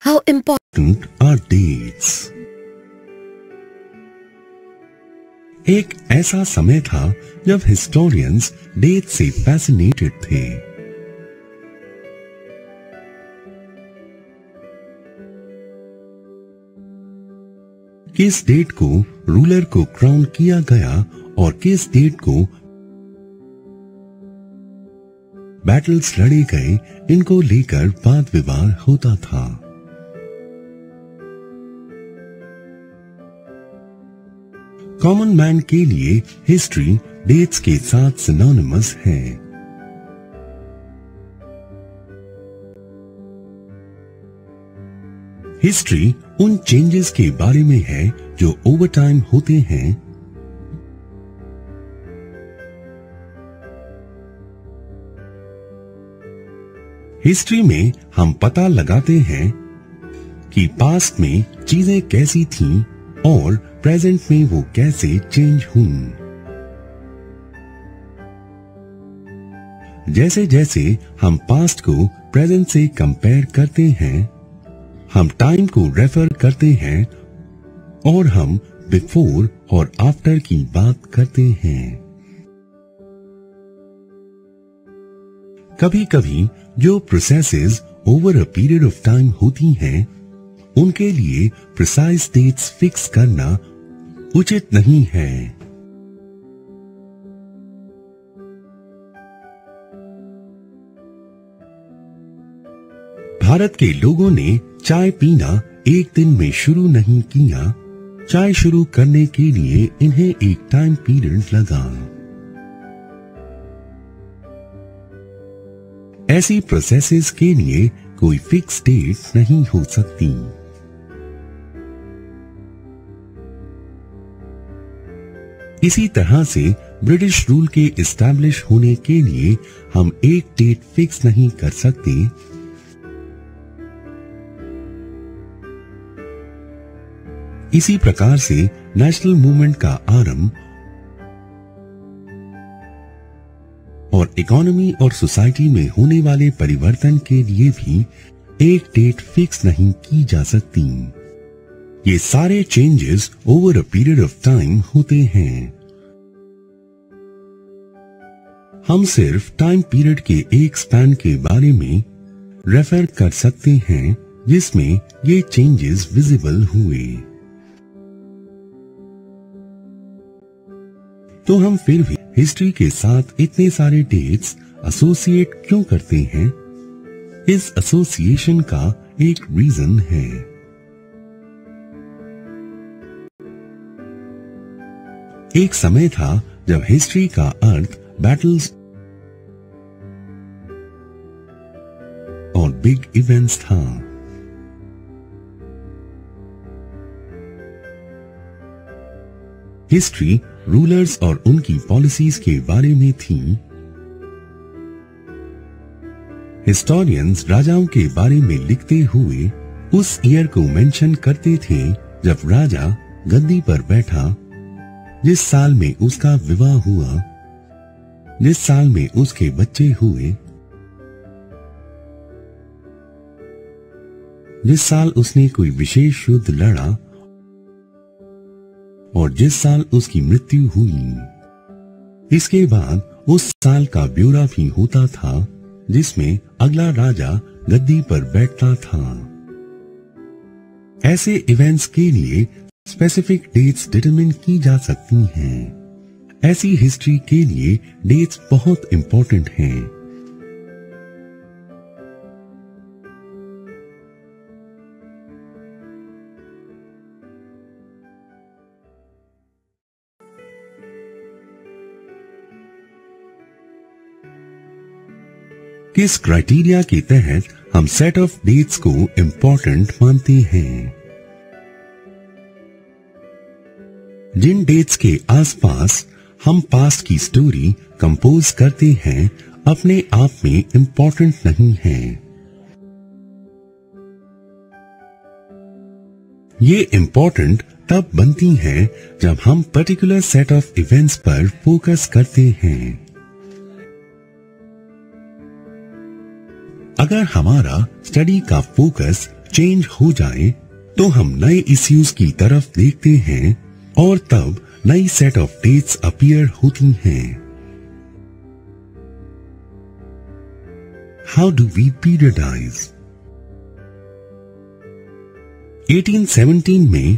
How important are dates? एक ऐसा समय था जब हिस्टोरियंस डेट से फैसिनेटेड थे। किस डेट को रूलर को क्राउन किया गया और किस डेट को बैटल्स लड़े गए, इनको लेकर वाद विवाद होता था। कॉमन मैन के लिए हिस्ट्री डेट्स के साथ सिनोनिमस है। हिस्ट्री उन चेंजेस के बारे में है जो ओवर टाइम होते हैं। हिस्ट्री में हम पता लगाते हैं कि पास्ट में चीजें कैसी थीं और प्रेजेंट में वो कैसे चेंज हुई। जैसे जैसे हम पास्ट को प्रेजेंट से कंपेयर करते हैं, हम टाइम को रेफर करते हैं और हम बिफोर और आफ्टर की बात करते हैं। कभी कभी जो processes over a period of time होती हैं, उनके लिए प्रिसाइज डेट्स फिक्स करना उचित नहीं है। भारत के लोगों ने चाय पीना एक दिन में शुरू नहीं किया। चाय शुरू करने के लिए इन्हें एक टाइम पीरियड लगा। ऐसी प्रोसेसेस के लिए कोई फिक्स डेट नहीं हो सकती। इसी तरह से ब्रिटिश रूल के इस्टेब्लिश होने के लिए हम एक डेट फिक्स नहीं कर सकते। इसी प्रकार से नेशनल मूवमेंट का आरंभ और इकोनॉमी और सोसाइटी में होने वाले परिवर्तन के लिए भी एक डेट फिक्स नहीं की जा सकती। ये सारे changes over a period of time होते हैं। हम सिर्फ टाइम पीरियड के एक स्पैन के बारे में रेफर कर सकते हैं जिसमें ये चेंजेस विजिबल हुए। तो हम फिर भी हिस्ट्री के साथ इतने सारे डेट्स एसोसिएट क्यों करते हैं? इस एसोसिएशन का एक रीजन है। एक समय था जब हिस्ट्री का अर्थ बैटल्स और बिग इवेंट्स था। हिस्ट्री रूलर्स और उनकी पॉलिसीज के बारे में थी। हिस्टोरियंस राजाओं के बारे में लिखते हुए उस ईयर को मेंशन करते थे जब राजा गद्दी पर बैठा, जिस साल में उसका विवाह हुआ, जिस साल में उसके बच्चे हुए, जिस साल उसने कोई विशेष युद्ध लड़ा और जिस साल उसकी मृत्यु हुई। इसके बाद उस साल का ब्यौरा भी होता था जिसमें अगला राजा गद्दी पर बैठता था। ऐसे इवेंट्स के लिए स्पेसिफिक डेट्स डिटरमिन की जा सकती हैं। ऐसी हिस्ट्री के लिए डेट्स बहुत इंपॉर्टेंट हैं। किस क्राइटेरिया के तहत हम सेट ऑफ डेट्स को इंपॉर्टेंट मानते हैं? जिन डेट्स के आसपास हम पास्ट की स्टोरी कंपोज करते हैं अपने आप में इंपॉर्टेंट नहीं है। ये इंपॉर्टेंट तब बनती हैं जब हम पर्टिकुलर सेट ऑफ इवेंट्स पर फोकस करते हैं। अगर हमारा स्टडी का फोकस चेंज हो जाए तो हम नए इश्यूज की तरफ देखते हैं और तब नई सेट ऑफ डेट्स अपीयर होती हैं। How do we पीरियडाइज? 1817 में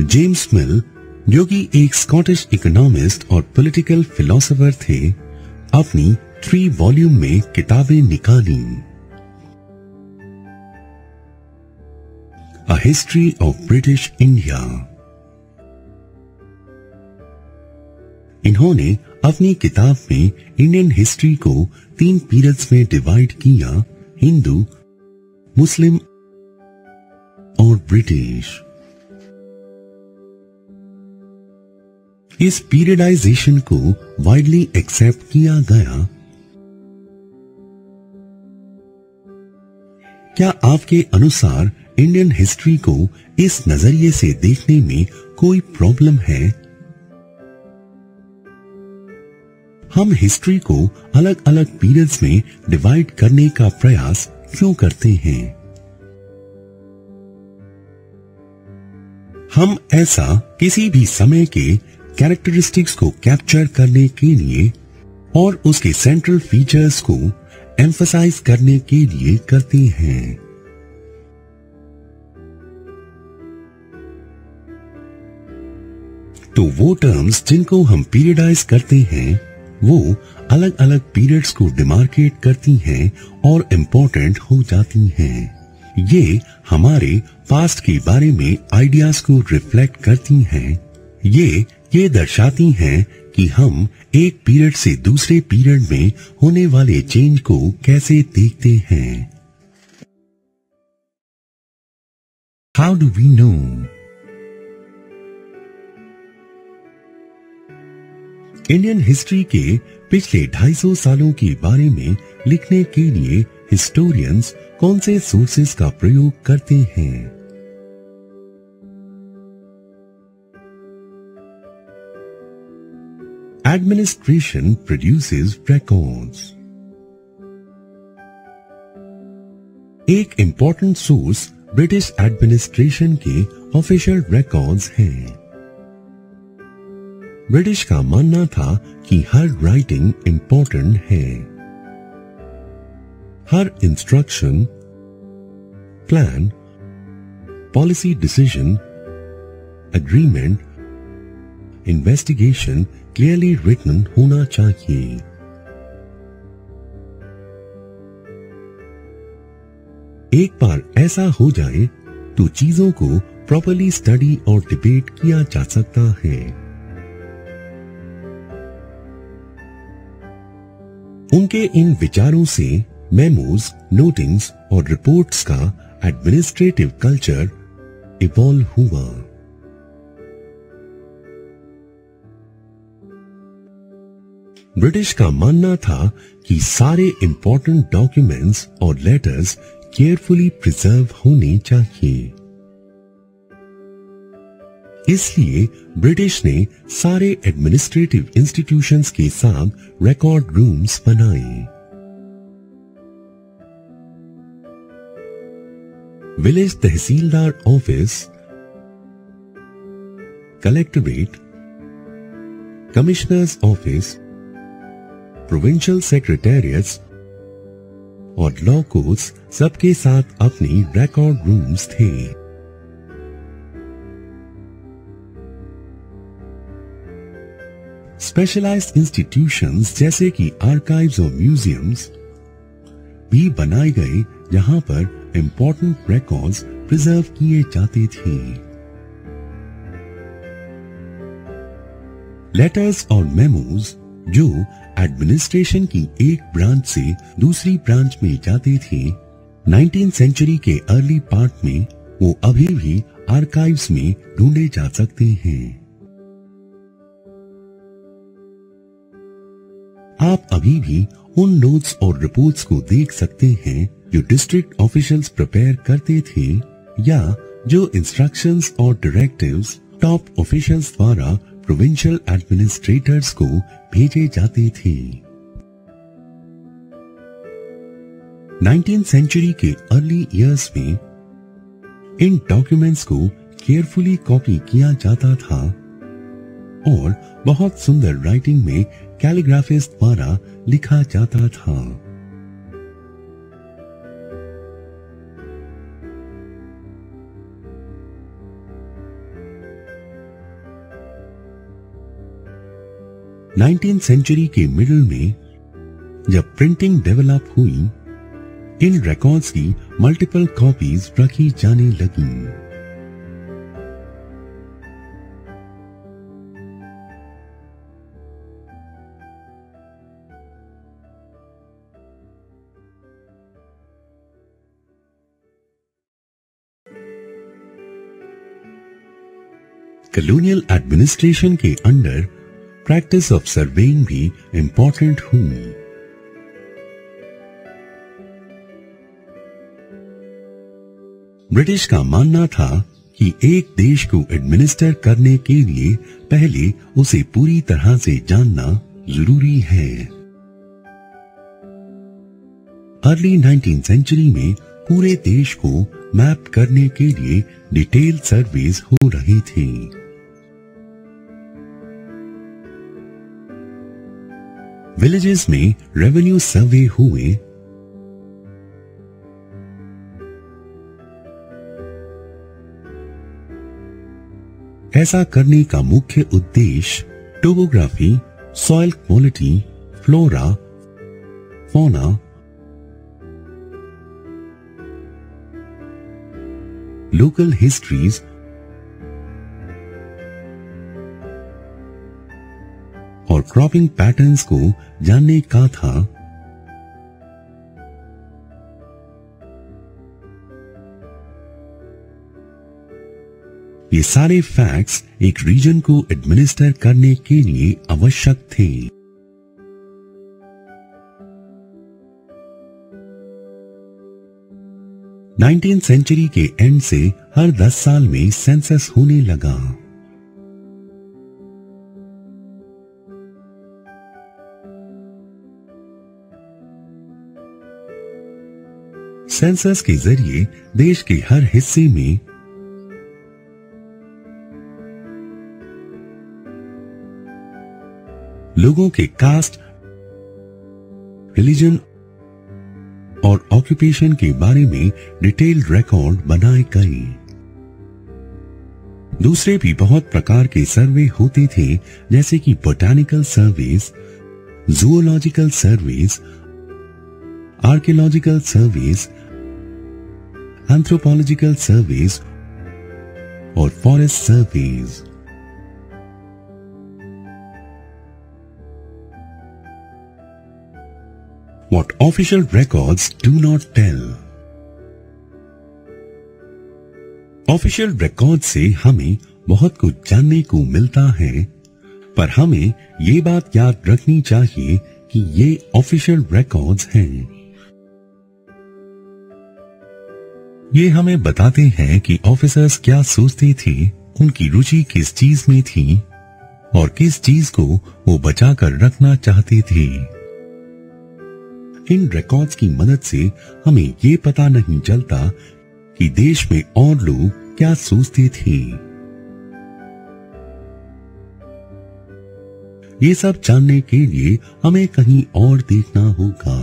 जेम्स मिल, जो कि एक स्कॉटिश इकोनॉमिस्ट और पॉलिटिकल फिलोसोफर थे, अपनी 3 वॉल्यूम में किताबें निकाली। A History of British India। इन्होंने अपनी किताब में इंडियन हिस्ट्री को 3 पीरियड्स में डिवाइड किया, हिंदू, मुस्लिम और ब्रिटिश। इस पीरियडाइजेशन को वाइडली एक्सेप्ट किया गया। क्या आपके अनुसार इंडियन हिस्ट्री को इस नजरिए से देखने में कोई प्रॉब्लम है? हम हिस्ट्री को अलग अलग पीरियड्स में डिवाइड करने का प्रयास क्यों करते हैं? हम ऐसा किसी भी समय के कैरेक्टरिस्टिक्स को कैप्चर करने के लिए और उसके सेंट्रल फीचर्स को एम्फसाइज करने के लिए करते हैं। तो वो टर्म्स जिनको हम पीरियडाइज करते हैं वो अलग अलग पीरियड्स को डिमार्केट करती हैं और इम्पोर्टेंट हो जाती हैं। ये हमारे पास्ट के बारे में आइडियाज को रिफ्लेक्ट करती हैं। ये दर्शाती हैं कि हम एक पीरियड से दूसरे पीरियड में होने वाले चेंज को कैसे देखते हैं। How do we know? Indian history के पिछले 250 सालों के बारे में लिखने के लिए हिस्टोरियंस कौन से सोर्सेस का प्रयोग करते हैं? Administration produces records. एक इंपॉर्टेंट सोर्स ब्रिटिश एडमिनिस्ट्रेशन के ऑफिशियल रिकॉर्ड्स हैं। ब्रिटिश का मानना था कि हर राइटिंग इंपॉर्टेंट है। हर instruction, plan, policy decision, agreement, investigation clearly written होना चाहिए। एक बार ऐसा हो जाए तो चीजों को प्रॉपर्ली स्टडी और डिबेट किया जा सकता है। उनके इन विचारों से मेमोज, नोटिंग्स और रिपोर्ट्स का एडमिनिस्ट्रेटिव कल्चर इवॉल्व हुआ। ब्रिटिश का मानना था कि सारे इंपॉर्टेंट डॉक्यूमेंट्स और लेटर्स केयरफुली प्रिजर्व होने चाहिए। इसलिए ब्रिटिश ने सारे एडमिनिस्ट्रेटिव इंस्टीट्यूशंस के साथ रिकॉर्ड रूम्स बनाए। Village tehsildar office, collectorate, commissioners office, provincial secretariats और लॉ कोर्ट्स सबके साथ अपनी रिकॉर्ड रूम्स थे। स्पेशलाइज्ड इंस्टीट्यूशंस जैसे कि आर्काइव्स और म्यूजियम्स भी बनाए गए जहां पर इंपॉर्टेंट रिकॉर्ड्स प्रिजर्व किए जाते थे। लेटर्स और मेमोज जो एडमिनिस्ट्रेशन की एक ब्रांच से दूसरी ब्रांच में जाते थे, 19th सेंचुरी के अर्ली पार्ट में वो अभी भी आर्काइव्स में ढूंढे जा सकते हैं। आप अभी भी उन नोट्स और रिपोर्ट्स को देख सकते हैं जो डिस्ट्रिक्ट ऑफिशियल्स प्रिपेयर करते थे या जो इंस्ट्रक्शंस और डायरेक्टिव्स टॉप ऑफिशियल्स द्वारा प्रोविंशियल एडमिनिस्ट्रेटर्स को भेजे जाते थे। 19th सेंचुरी के अर्ली ईयर्स में इन डॉक्यूमेंट्स को केयरफुली कॉपी किया जाता था और बहुत सुंदर राइटिंग में कैलीग्राफिस्ट द्वारा लिखा जाता था। नाइनटीन सेंचुरी के मिडिल में जब प्रिंटिंग डेवलप हुई, इन रिकॉर्ड्स की मल्टीपल कॉपीज रखी जाने लगी। कॉलोनियल एडमिनिस्ट्रेशन के अंडर प्रैक्टिस ऑफ सर्वेइंग भी इंपॉर्टेंट हुई। ब्रिटिश का मानना था कि एक देश को एडमिनिस्टर करने के लिए पहले उसे पूरी तरह से जानना जरूरी है। अर्ली 19th सेंचुरी में पूरे देश को मैप करने के लिए डिटेल सर्वेज हो रही थी। विलेजेस में रेवेन्यू सर्वे हुए, ऐसा करने का मुख्य उद्देश्य topography, soil quality, flora, fauna, local histories और क्रॉपिंग पैटर्न्स को जानने का था। ये सारे फैक्ट्स एक रीजन को एडमिनिस्टर करने के लिए आवश्यक थे। नाइनटीन सेंचुरी के एंड से हर 10 साल में सेंसस होने लगा। सेंसस के जरिए देश के हर हिस्से में लोगों के कास्ट, रिलीजन और ऑक्यूपेशन के बारे में डिटेल्ड रिकॉर्ड बनाए गए। दूसरे भी बहुत प्रकार के सर्वे होते थे, जैसे कि botanical surveys, zoological surveys, archaeological surveys, anthropological surveys और forest surveys. What official records do not tell. Official record से हमें बहुत कुछ जानने को मिलता है, पर हमें ये बात याद रखनी चाहिए कि ये ऑफिशियल रिकॉर्ड्स हैं। ये हमें बताते हैं कि ऑफिसर्स क्या सोचते थे, उनकी रुचि किस चीज में थी और किस चीज को वो बचाकर रखना चाहते थे। इन रिकॉर्ड्स की मदद से हमें ये पता नहीं चलता कि देश में और लोग क्या सोचते थे। ये सब जानने के लिए हमें कहीं और देखना होगा।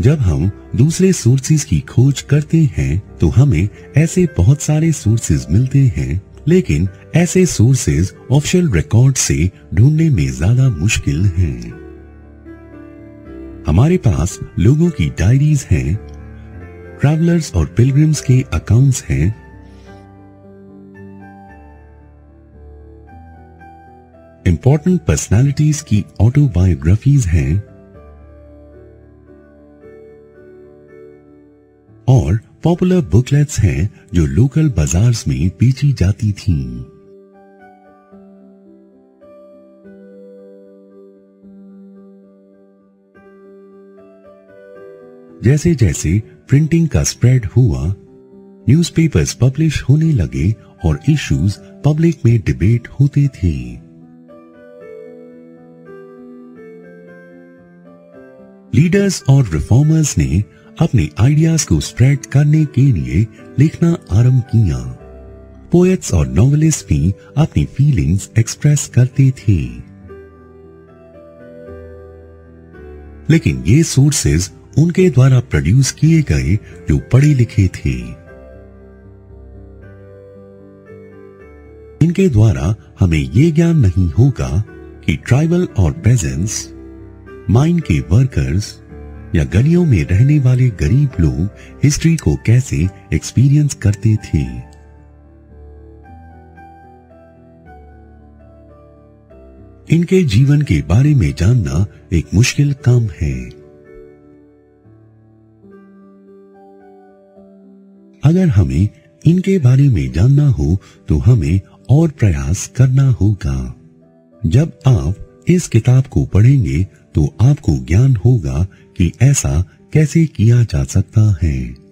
जब हम दूसरे सोर्सेज की खोज करते हैं तो हमें ऐसे बहुत सारे सोर्सेज मिलते हैं, लेकिन ऐसे सोर्सेज ऑफिशियल रिकॉर्ड से ढूंढने में ज्यादा मुश्किल हैं। हमारे पास लोगों की डायरीज हैं, ट्रैवलर्स और पिलग्रिम्स के अकाउंट्स हैं, इंपॉर्टेंट पर्सनालिटीज की ऑटोबायोग्राफीज हैं और पॉपुलर बुकलेट्स हैं जो लोकल बाजार्स में बेची जाती थीं। जैसे जैसे प्रिंटिंग का स्प्रेड हुआ, न्यूज़पेपर्स पब्लिश होने लगे और इश्यूज पब्लिक में डिबेट होते थे। लीडर्स और रिफॉर्मर्स ने अपने आइडियाज को स्प्रेड करने के लिए लिखना आरंभ किया। पोएट्स और नॉवेलिस्ट भी अपनी फीलिंग्स एक्सप्रेस करते थे, लेकिन ये सोर्सेज उनके द्वारा प्रोड्यूस किए गए जो पढ़े लिखे थे। इनके द्वारा हमें ये ज्ञान नहीं होगा कि ट्राइबल और पेजेंट्स, माइन के वर्कर्स या गलियों में रहने वाले गरीब लोग हिस्ट्री को कैसे एक्सपीरियंस करते थे। इनके जीवन के बारे में जानना एक मुश्किल काम है। अगर हमें इनके बारे में जानना हो तो हमें और प्रयास करना होगा। जब आप इस किताब को पढ़ेंगे तो आपको ज्ञान होगा कि ऐसा कैसे किया जा सकता है।